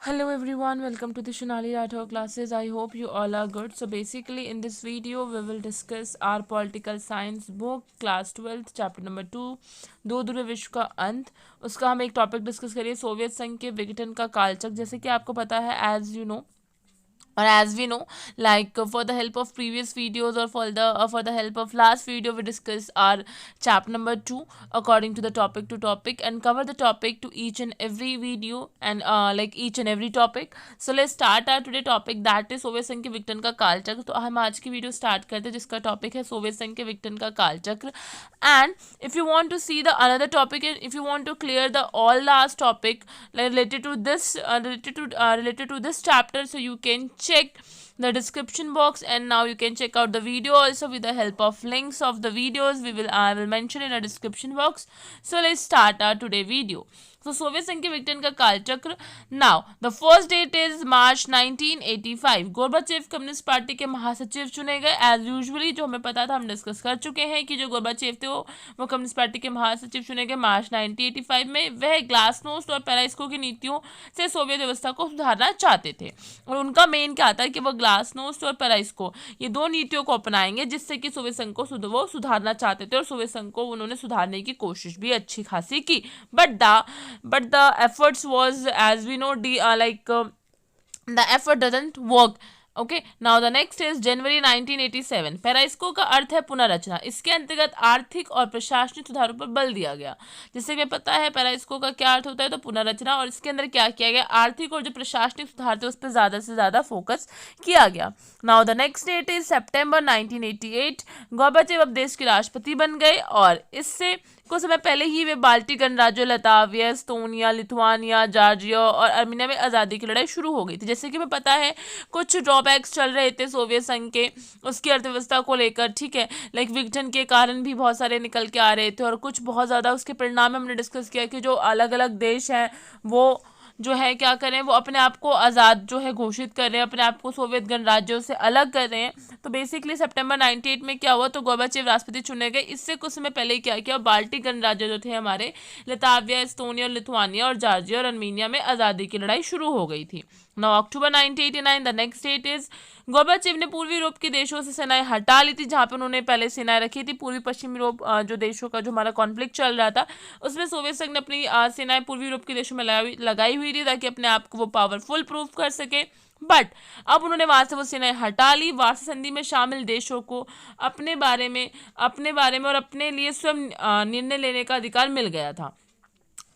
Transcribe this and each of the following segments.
Hello everyone, welcome to the Shunali Rathore classes. I hope you all are good. So basically in this video we will discuss our political science book class 12th chapter number 2 दो ध्रुव विश्व का अंत। उसका हम एक topic discuss करिए Soviet संघ के विघटन का कालचक्र। जैसे कि आपको पता है as you know or as we know, for the help of previous videos or for the help of last video, we discuss our chapter number 2 according to the topic to topic and cover the topic to each and every video and each and every topic. So let's start our today topic, that is Soviet संघ के विघटन का कालचक्र। तो हम आज की video start करते हैं जिसका टॉपिक है सोवियत संघ के विघटन का कालचक्र। And if you want to see the another topic and if you want to clear the all last topic related to this related to this chapter, so you can check the description box and now you can check out the video also with the help of links of the videos I will mention in a description box. So let's start our today video. So Soviet संघ के विघटन का कालचक्र। Now the first date is March 1985। Gorbachev communist party के महासचिव चुने गए। As usually जो हमें पता था हम डिस्कस कर चुके हैं कि जो गोर्बाचेव थे वो कम्युनिस्ट पार्टी के महासचिव चुने गए मार्च 1985 में। वह ग्लासनोस्ट और पेरेस्को की नीतियों से सोवियत व्यवस्था को सुधारना चाहते थे और उनका मेन क्या था कि वो ग्लासनोस्ट और पेरेस्को ये दो नीतियों को अपनाएंगे जिससे कि सोवियत संघ को वो सुधारना चाहते थे और सोवियत संघ को उन्होंने सुधारने की कोशिश भी अच्छी खासी की। but the efforts was, as we know, the effort doesn't work. Okay now the next is जनवरी 1987। पेरेस्को का अर्थ है पुनर्रचना। इसके अंतर्गत आर्थिक और प्रशासनिक सुधारों पर बल दिया गया। जैसे कि पता है पेरेस्को का क्या अर्थ होता है, तो पुनर्रचना, और इसके अंदर क्या किया गया, आर्थिक और जो प्रशासनिक सुधार थे उस पर ज़्यादा से ज़्यादा फोकस किया गया। Now the next date is सितंबर 1988। गोर्बाचेव अब देश के राष्ट्रपति बन गए और इससे कुछ समय पहले ही वे बाल्टिक गणराज्यों लताविया, एस्तोनिया, लिथुआनिया, जॉर्जिया और अर्मेनिया में आज़ादी की लड़ाई शुरू हो गई थी। जैसे कि हमें पता है कुछ ड्रॉबैक्स चल रहे थे सोवियत संघ के उसकी अर्थव्यवस्था को लेकर, ठीक है, विघटन के कारण भी बहुत सारे निकल के आ रहे थे और कुछ बहुत ज़्यादा उसके परिणाम हमने डिस्कस किया कि जो अलग अलग देश हैं वो जो है क्या करें, वो अपने आप को आज़ाद जो है घोषित कर रहे हैं, अपने आप को सोवियत गणराज्यों से अलग कर रहे हैं। तो बेसिकली सितंबर 98 में क्या हुआ, तो गोर्बाचेव राष्ट्रपति चुने गए। इससे कुछ समय पहले क्या किया, बाल्टिक गणराज्य जो थे हमारे लताविया, एस्तोनिया, लिथुआनिया और जॉर्जिया और अर्मेनिया में आज़ादी की लड़ाई शुरू हो गई थी। नौ अक्टूबर 1989 the next date is Gorbachev ने पूर्वी यूरोप के देशों से सेनाएं हटा ली थी जहाँ पे उन्होंने पहले सेनाएं रखी थी। पूर्वी पश्चिम यूरोप जो देशों का जो हमारा कॉन्फ्लिक्ट चल रहा था उसमें सोवियत संघ ने अपनी सेनाएं पूर्वी यूरोप के देशों में लगाई हुई थी ताकि अपने आप को वो पावरफुल प्रूव कर सके। बट अब उन्होंने वहां से वो सेनाएं हटा ली। वार्सा संधि में शामिल देशों को अपने बारे में और अपने लिए स्वयं निर्णय लेने का अधिकार मिल गया था।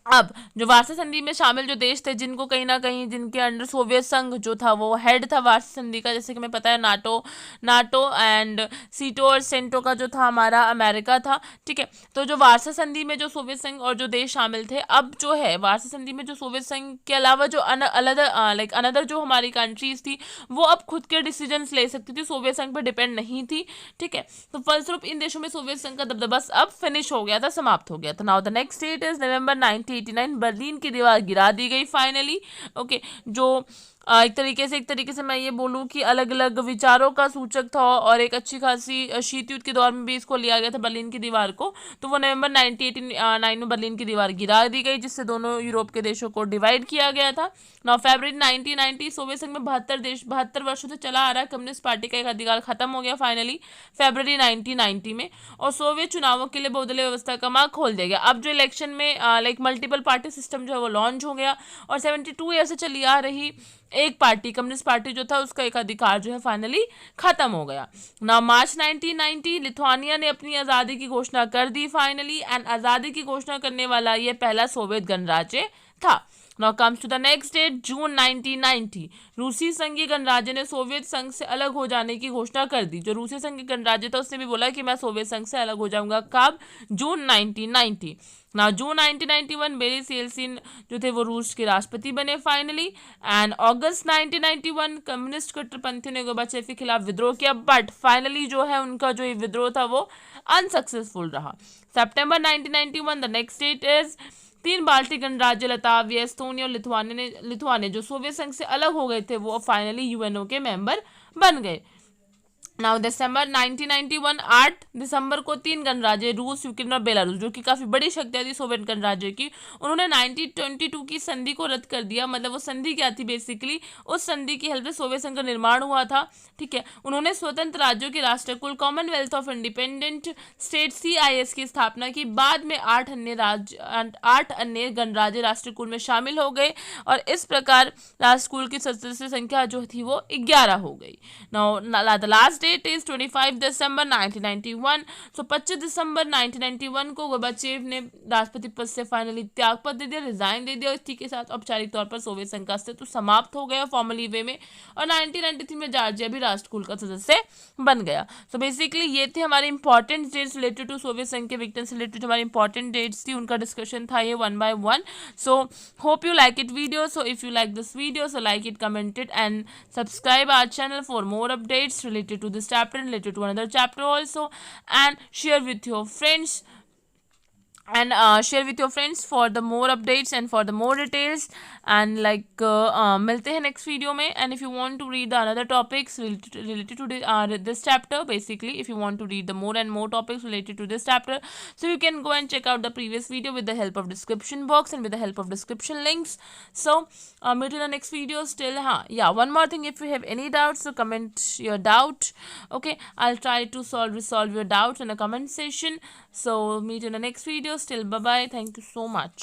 अब जो वार्सा संधि में शामिल जो देश थे जिनको कहीं ना कहीं जिनके अंडर सोवियत संघ जो था वो हेड था वार्सा संधि का, जैसे कि हमें पता है नाटो एंड सीटो और सेंटो का जो था हमारा अमेरिका था, ठीक है। तो जो वार्सा संधि में जो सोवियत संघ और जो देश शामिल थे, अब जो है वार्सा संधि में जो सोवियत संघ के अलावा जो अनदर जो हमारी कंट्रीज थी वो अब खुद के डिसीजंस ले सकती थी, सोवियत संघ पर डिपेंड नहीं थी, ठीक है। तो फलस्वरूप इन देशों में सोवियत संघ का दबदबा अब फिनिश हो गया था, समाप्त हो गया था। Now the next date is नवंबर 1989। बर्लिन की दीवार गिरा दी गई फाइनली। ओके जो एक तरीके से मैं ये बोलूँ कि अलग अलग विचारों का सूचक था और एक अच्छी खासी शीत युद्ध के दौर में भी इसको लिया गया था बर्लिन की दीवार को। तो वो नवंबर 1989 में बर्लिन की दीवार गिरा दी गई जिससे दोनों यूरोप के देशों को डिवाइड किया गया था। नौ फरवरी 1990 सोवियत संघ में 72 वर्षों से चला आ रहा है कम्युनिस्ट पार्टी का एक अधिकार खत्म हो गया फाइनली फरवरी 1990 में और सोवियत चुनावों के लिए बहुदलीय व्यवस्था का मार्ग खोल दिया गया। अब जो इलेक्शन में मल्टीपल पार्टी सिस्टम जो है वो लॉन्च हो गया और 72 ईयर से चली आ रही एक पार्टी कम्युनिस्ट पार्टी जो था उसका एक अधिकार जो है फाइनली खत्म हो गया। ना मार्च 1990 लिथुआनिया ने अपनी आज़ादी की घोषणा कर दी फाइनली एंड आज़ादी की घोषणा करने वाला ये पहला सोवियत गणराज्य था। Now comes to the next date June 1990। रूसी संघीय गणराज्य ने सोवियत संघ से अलग हो जाने की घोषणा कर दी। जो रूसी संघीय गणराज्य था उसने भी बोला कि मैं सोवियत संघ से अलग हो जाऊंगा। कब? जून 1990। ना जून 1991 बोरिस येल्सिन जो थे वो रूस के राष्ट्रपति बने फाइनली एंड अगस्त 1991 कम्युनिस्ट कट्टरपंथियों ने गोर्बाचेव के खिलाफ विद्रोह किया बट फाइनली जो है उनका जो ये विद्रोह था वो अनसक्सेसफुल रहा। सितंबर 1991 the next date is 3 Baltic गणराज्य लताविया, एस्तोनिया और लिथुआनिया जो सोवियत संघ से अलग हो गए थे वो फाइनली यूएनओ के मेंबर बन गए। नाउ दिसंबर 1991, 8 दिसंबर को 3 गणराज्य रूस, यूक्रेन और बेलारूस, जो कि काफी बड़ी शक्तियां थी सोवियत गणराज्य की, उन्होंने 1922 की संधि को रद्द कर दिया। मतलब वो संधि क्या थी बेसिकली, उस संधि की हेल्प से सोवियत संघ का निर्माण हुआ था। ठीक है, उन्होंने स्वतंत्र राज्यों के राष्ट्रकुल Commonwealth of independent state CIS की स्थापना की। बाद में 8 अन्य गणराज्य राष्ट्रकुल में शामिल हो गए और इस प्रकार राष्ट्रकुल की सदस्य संख्या जो थी वो 11 हो गई। Now the last date is 25 दिसंबर 1991। सो 25 दिसंबर 1991 को गोर्बाचेव ने राष्ट्रपति पद से फाइनली त्याग पत्र दे दिया, रिजाइन दे दिया। इसी के साथ औपचारिक तौर पर सोवियत संघ का अस्तित्व समाप्त हो गया फॉर्मली वे में, और 1993 में जॉर्जिया भी राष्ट्रकुल का सदस्य बन गया। सो बेसिकली ये थे हमारे important dates related to Soviet संघ के विक्टिम से रिलेटेड हमारी इंपॉर्टेंट डेट्स थी, उनका डिस्कशन था ये 1 by 1। So hope you like it video. So if you like this video, so like it, comment it, and subscribe our channel for more updates related to this chapter and related to another chapter also, and share with your friends, and share with your friends for the more updates and for the more details, and like milte hain next video mein। And if you want to read the another topics related to this chapter, basically if you want to read the more and more topics related to this chapter, so you can go and check out the previous video with the help of description box and with the help of description links। So meet in the next video. Still yeah, one more thing, if you have any doubts, so comment your doubt, okay? I'll try to resolve your doubts in the comment section. So meet in the next video. Still bye bye, thank you so much.